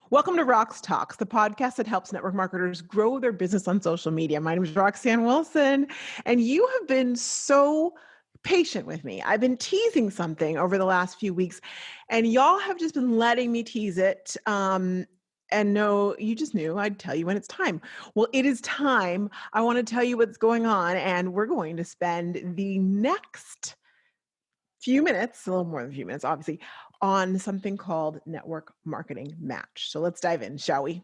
Welcome to Roxtalks, the podcast that helps network marketers grow their business on social media. My name is Roxanne Wilson, and you have been so patient with me. I've been teasing something over the last few weeks, and y'all have just been letting me tease it. And no, you just knew I'd tell you when it's time. Well, it is time. I want to tell you what's going on, and we're going to spend the next few minutes, a little more than a few minutes, obviously, on something called Network Marketing Match. So let's dive in, shall we?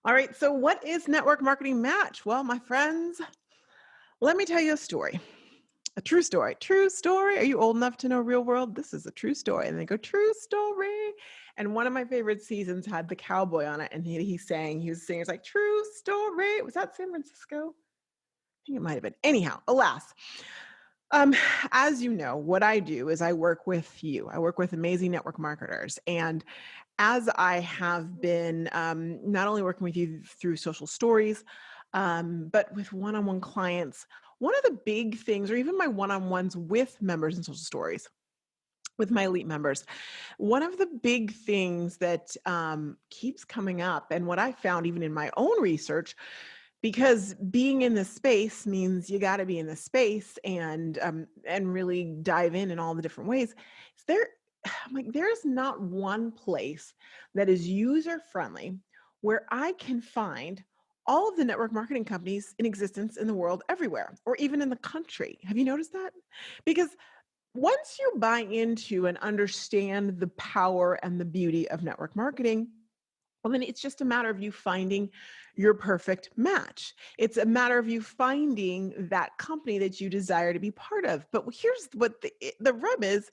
All right, so what is Network Marketing Match? Well, my friends, let me tell you a story. A true story. True story. Are you old enough to know real world? This is a true story. And they go, true story. And one of my favorite seasons had the cowboy on it. And he sang, he was singing, it's like, true story. Was that San Francisco? I think it might have been. Anyhow, alas. Um, as you know, what I do is I work with you. I work with amazing network marketers. And as I have been not only working with you through social stories, but with one-on-one clients, one of the big things, or even my one-on-ones with members in social stories, with my elite members, one of the big things that keeps coming up, and what I found even in my own research, because being in this space means you got to be in this space and really dive in all the different ways. Is there, I'm like, there's not one place that is user friendly where I can find all of the network marketing companies in existence in the world everywhere, or even in the country. Have you noticed that? Because once you buy into and understand the power and the beauty of network marketing, well, then it's just a matter of you finding your perfect match. It's a matter of you finding that company that you desire to be part of. But here's what the rub is.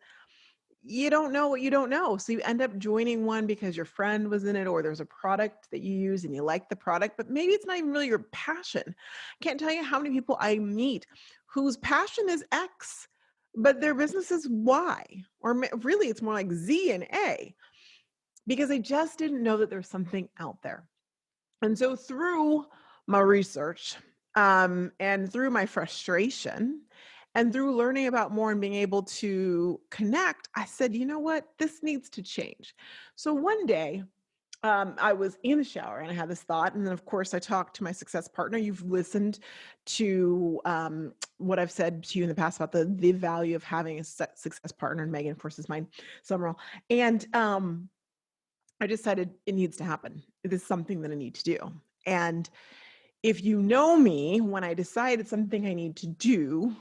You don't know what you don't know. So you end up joining one because your friend was in it, or there's a product that you use and you like the product, but maybe it's not even really your passion. I can't tell you how many people I meet whose passion is X, but their business is Y, or really it's more like Z and A, because I just didn't know that there's something out there. And so through my research and through my frustration and through learning about more and being able to connect, I said, you know what, this needs to change. So one day, I was in the shower and I had this thought. And then, of course, I talked to my success partner. You've listened to what I've said to you in the past about the value of having a success partner. And Megan, of course, is my Summerall. And I decided it needs to happen. It is something that I need to do. And if you know me, when I decide it's something I need to do,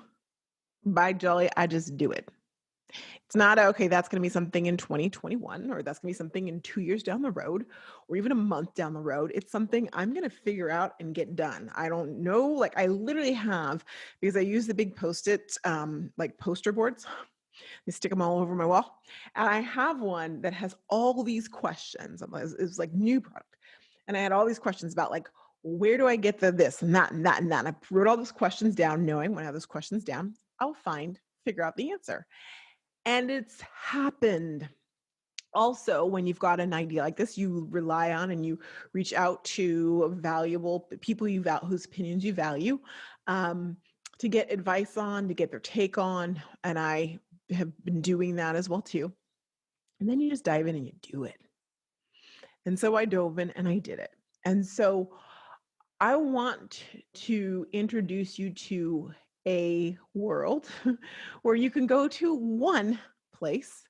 by jolly, I just do it. It's not, okay, that's going to be something in 2021, or that's going to be something in 2 years down the road, or even a month down the road. It's something I'm going to figure out and get done. I don't know. Like I literally have, because I use the big Post-it, like poster boards. I stick them all over my wall. And I have one that has all these questions. It's like new product. And I had all these questions about like, where do I get the this and that and that and that? And I wrote all those questions down, knowing when I have those questions down, I'll figure out the answer. And it's happened. Also, when you've got an idea like this, you rely on and you reach out to valuable people whose opinions you value, to get advice on, to get their take on. And I have been doing that as well too. And then you just dive in and you do it. And so I dove in and I did it. And so I want to introduce you to a world where you can go to one place,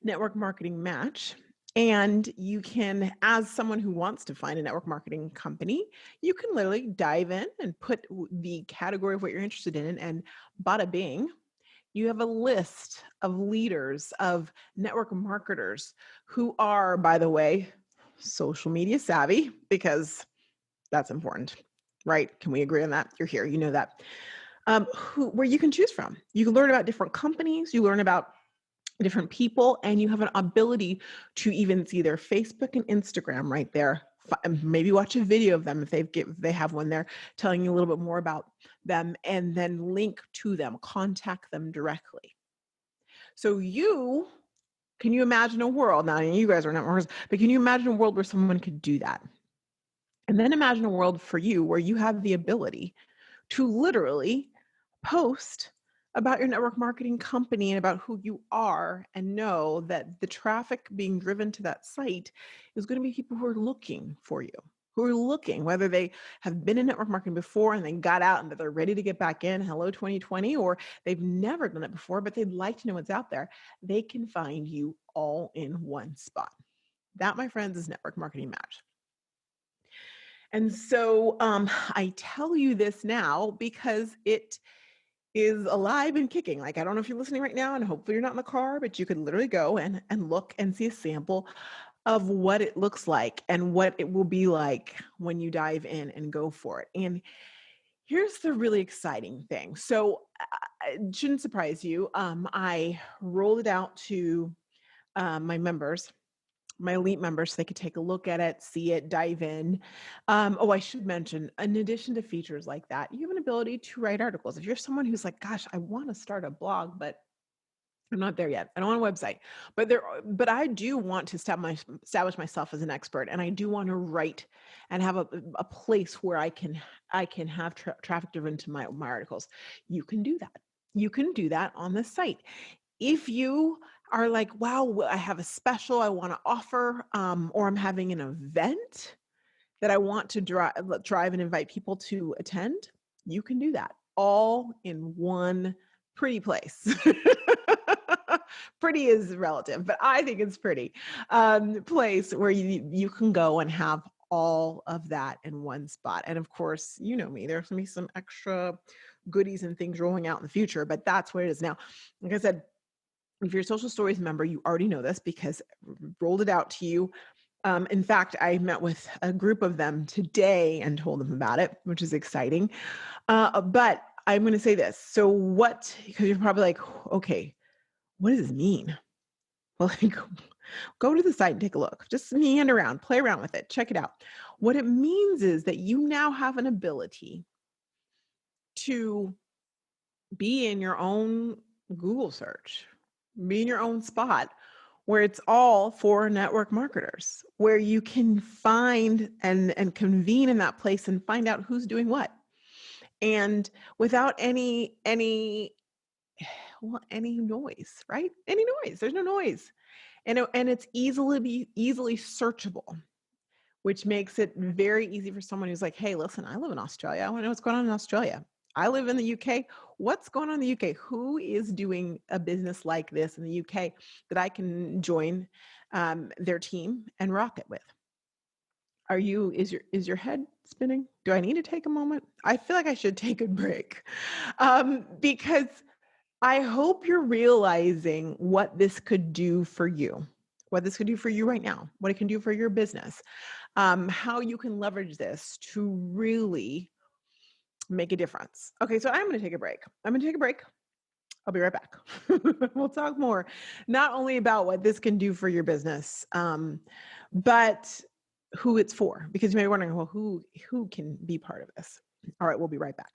Network Marketing Match, and you can, as someone who wants to find a network marketing company, you can literally dive in and put the category of what you're interested in, and bada bing, you have a list of leaders, of network marketers who are, by the way, social media savvy, because that's important, right? Can we agree on that? You're here, you know that. Where you can choose from. You can learn about different companies, you learn about different people, and you have an ability to even see their Facebook and Instagram right there. Maybe watch a video of them if they have one there telling you a little bit more about them, and then link to them, contact them directly. So can you imagine a world, now you guys are not workers, but can you imagine a world where someone could do that? And then imagine a world for you where you have the ability to literally post about your network marketing company and about who you are, and know that the traffic being driven to that site is going to be people who are looking for you, who are looking, whether they have been in network marketing before and then got out and that they're ready to get back in, hello 2020, or they've never done it before, but they'd like to know what's out there. They can find you all in one spot. That, my friends, is network marketing match. And so I tell you this now because it is alive and kicking. Like, I don't know if you're listening right now, and hopefully you're not in the car, but you could literally go and look and see a sample of what it looks like and what it will be like when you dive in and go for it. And here's the really exciting thing. So it shouldn't surprise you. I rolled it out to my members, my elite members, so they could take a look at it, see it, dive in. Oh, I should mention, in addition to features like that, you have an ability to write articles. If you're someone who's like, gosh, I want to start a blog, but I'm not there yet. I don't want a website, but I do want to establish myself as an expert, and I do want to write and have a place where I can have traffic driven to my articles. You can do that. You can do that on the site. If you are like, wow, I have a special I want to offer, or I'm having an event that I want to drive and invite people to attend, you can do that all in one pretty place. Pretty is relative, but I think it's pretty. Place where you can go and have all of that in one spot. And of course, you know me, there's gonna be some extra goodies and things rolling out in the future, but that's where it is now. Like I said, if you're a Social Stories member, you already know this because I rolled it out to you. In fact, I met with a group of them today and told them about it, which is exciting. But I'm going to say this. So because you're probably like, okay, what does this mean? Well, go to the site and take a look. Just meander around, play around with it, check it out. What it means is that you now have an ability to be in your own Google search, be in your own spot where it's all for network marketers, where you can find and convene in that place and find out who's doing what. And without any noise, right? Any noise. There's no noise. And it's easily searchable, which makes it very easy for someone who's like, hey, listen, I live in Australia. I want to know what's going on in Australia. I live in the UK. What's going on in the UK? Who is doing a business like this in the UK that I can join their team and rock it with? Is your head spinning? Do I need to take a moment? I feel like I should take a break because I hope you're realizing what this could do for you, what this could do for you right now, what it can do for your business, how you can leverage this to really make a difference. Okay, so I'm going to take a break. I'll be right back. We'll talk more, not only about what this can do for your business, but who it's for, because you may be wondering, well, who can be part of this? All right, we'll be right back.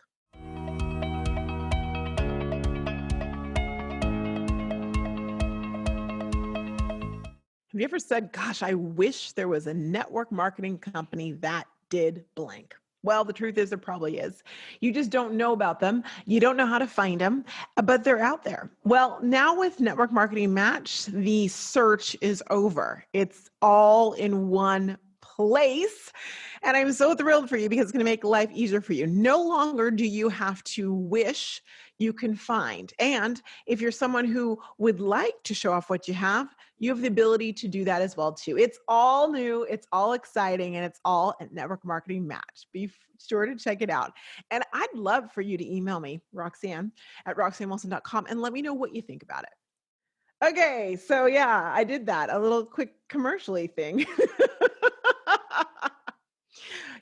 Have you ever said, gosh, I wish there was a network marketing company that did blank? Well, the truth is there probably is. You just don't know about them. You don't know how to find them, but they're out there. Well, now with Network Marketing Match, the search is over. It's all in one place. And I'm so thrilled for you because it's going to make life easier for you. No longer do you have to wish, you can find. And if you're someone who would like to show off what you have the ability to do that as well too. It's all new, it's all exciting, and it's all at Network Marketing Match. Be sure to check it out. And I'd love for you to email me, Roxanne at roxannewilson.com, and let me know what you think about it. Okay, so yeah, I did that, a little quick commercially thing.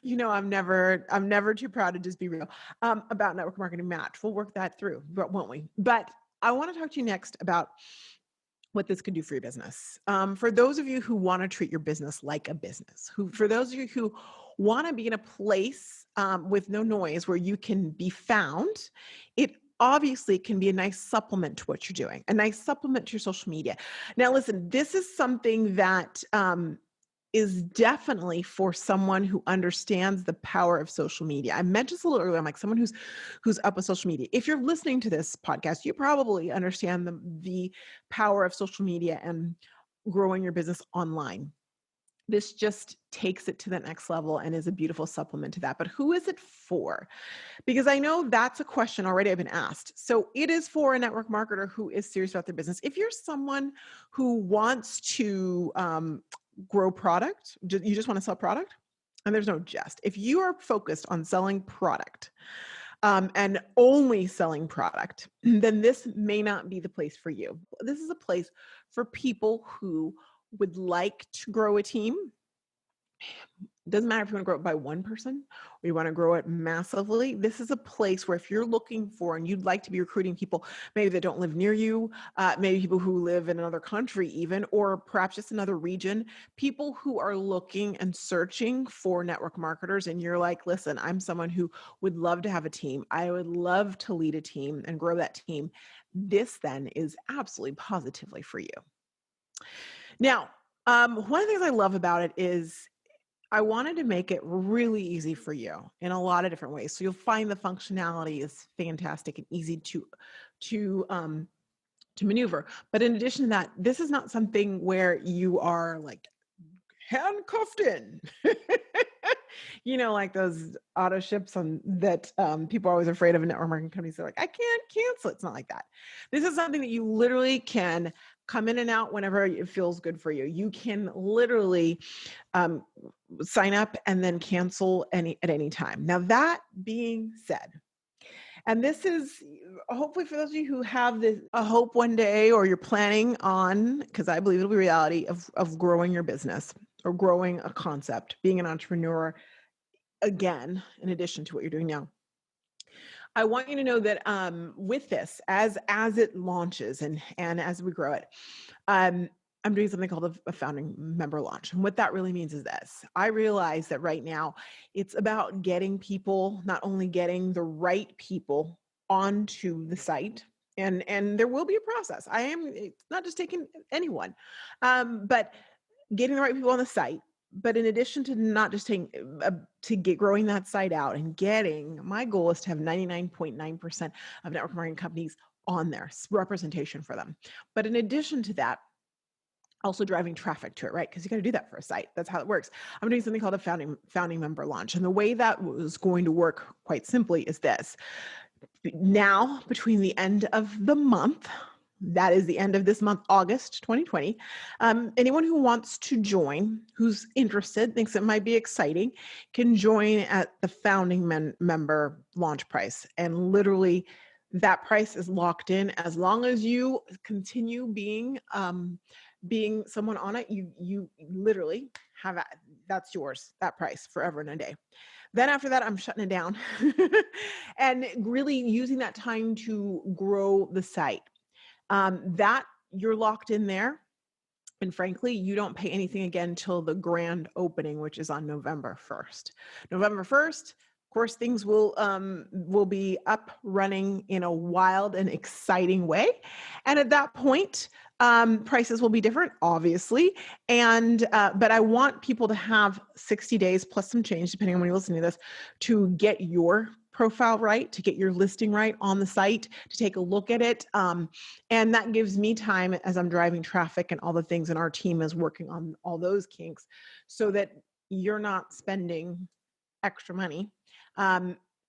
You know, I'm never too proud to just be real about Network Marketing Match. We'll work that through, won't we? But I want to talk to you next about what this could do for your business. For those of you who want to treat your business like a business, for those of you who want to be in a place with no noise where you can be found, it obviously can be a nice supplement to what you're doing, a nice supplement to your social media. Now, listen, this is something that is definitely for someone who understands the power of social media. I mentioned this a little earlier. I'm like someone who's up with social media. If you're listening to this podcast, you probably understand the power of social media and growing your business online. This just takes it to the next level and is a beautiful supplement to that. But who is it for? Because I know that's a question already I've been asked. So it is for a network marketer who is serious about their business. If you're someone who wants to grow product, you just want to sell product, and there's no just. If you are focused on selling product and only selling product, then this may not be the place for you. This is a place for people who would like to grow a team. Doesn't matter if you want to grow it by one person or you want to grow it massively. This is a place where if you're looking for and you'd like to be recruiting people, maybe that don't live near you, maybe people who live in another country even, or perhaps just another region, people who are looking and searching for network marketers. And you're like, listen, I'm someone who would love to have a team. I would love to lead a team and grow that team. This then is absolutely positively for you. Now, one of the things I love about it is I wanted to make it really easy for you in a lot of different ways. So you'll find the functionality is fantastic and easy to maneuver. But in addition to that, this is not something where you are like handcuffed in. Like those auto ships that people are always afraid of in network marketing companies. They're like, I can't cancel. It's not like that. This is something that you literally can come in and out whenever it feels good for you. You can literally sign up and then cancel at any time. Now, that being said, and this is hopefully for those of you who have a hope one day, or you're planning on, because I believe it'll be reality of growing your business or growing a concept, being an entrepreneur again, in addition to what you're doing now. I want you to know that with this, as it launches and as we grow it, I'm doing something called a founding member launch. And what that really means is this. I realize that right now it's about getting people, not only getting the right people onto the site, and there will be a process. It's not just taking anyone, but getting the right people on the site. But in addition to not just taking growing that site out and my goal is to have 99.9% of network marketing companies on there, representation for them. But in addition to that, also driving traffic to it, right? Because you got to do that for a site. That's how it works. I'm doing something called a founding member launch. And the way that was going to work quite simply is this. Now, between the end of the month, that is the end of this month, August 2020. Anyone who wants to join, who's interested, thinks it might be exciting, can join at the founding member launch price. And literally, that price is locked in as long as you continue being someone on it. You literally have that's yours, that price forever and a day. Then after that, I'm shutting it down and really using that time to grow the site. That you're locked in there. And frankly, you don't pay anything again till the grand opening, which is on November 1st. November 1st, of course, things will be up running in a wild and exciting way. And at that point, prices will be different, obviously. And but I want people to have 60 days plus some change, depending on when you listen to this, to get your profile right, to get your listing right on the site, to take a look at it. And that gives me time as I'm driving traffic and all the things, and our team is working on all those kinks so that you're not spending extra money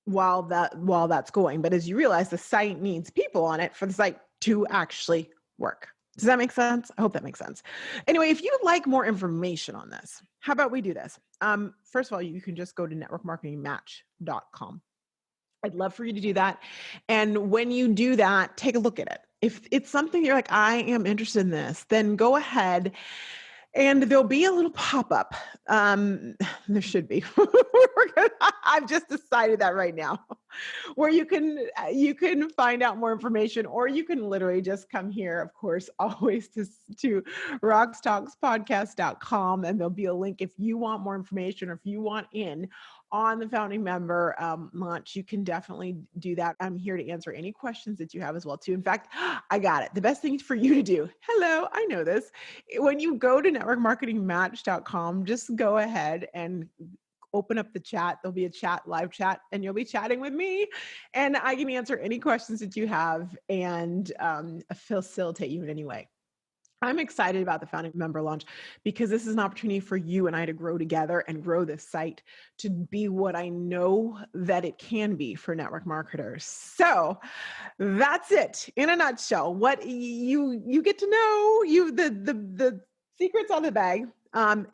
while that's going. But as you realize, the site needs people on it for the site to actually work. Does that make sense? I hope that makes sense. Anyway, if you'd like more information on this, how about we do this? First of all, you can just go to networkmarketingmatch.com. I'd love for you to do that. And when you do that, take a look at it. If it's something you're like, I am interested in this, then go ahead and there'll be a little pop-up. There should be. I've just decided that right now. where you can find out more information, or you can literally just come here, of course, always to roxtalkspodcast.com, and there'll be a link if you want more information, or if you want in on the founding member launch. You can definitely do that. I'm here to answer any questions that you have as well too. In fact, I got it. The best thing for you to do, hello, I know this, when you go to networkmarketingmatch.com, just go ahead and open up the chat. There'll be a chat, live chat, and you'll be chatting with me, and I can answer any questions that you have and facilitate you in any way. I'm excited about the founding member launch because this is an opportunity for you and I to grow together and grow this site to be what I know that it can be for network marketers. So that's it in a nutshell. What you get to know, the secrets on the bag.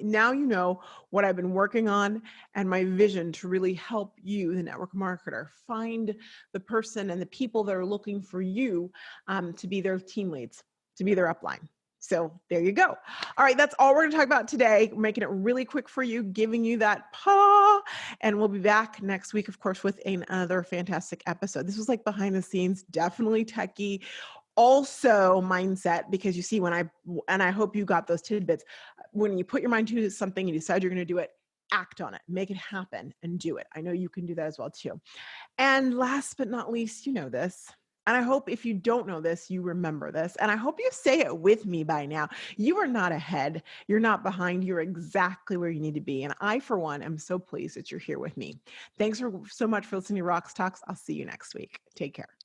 Now you know what I've been working on and my vision to really help you, the network marketer, find the person and the people that are looking for you to be their team leads, to be their upline. So there you go. All right, that's all we're going to talk about today. Making it really quick for you, giving you that paw, and we'll be back next week, of course, with another fantastic episode. This was like behind the scenes, definitely techie, also mindset, because you see and I hope you got those tidbits. When you put your mind to something and you decide you're going to do it, act on it, make it happen and do it. I know you can do that as well too. And last but not least, you know this. And I hope if you don't know this, you remember this. And I hope you say it with me by now. You are not ahead. You're not behind. You're exactly where you need to be. And I, for one, am so pleased that you're here with me. Thanks so much for listening to Roxtalks. I'll see you next week. Take care.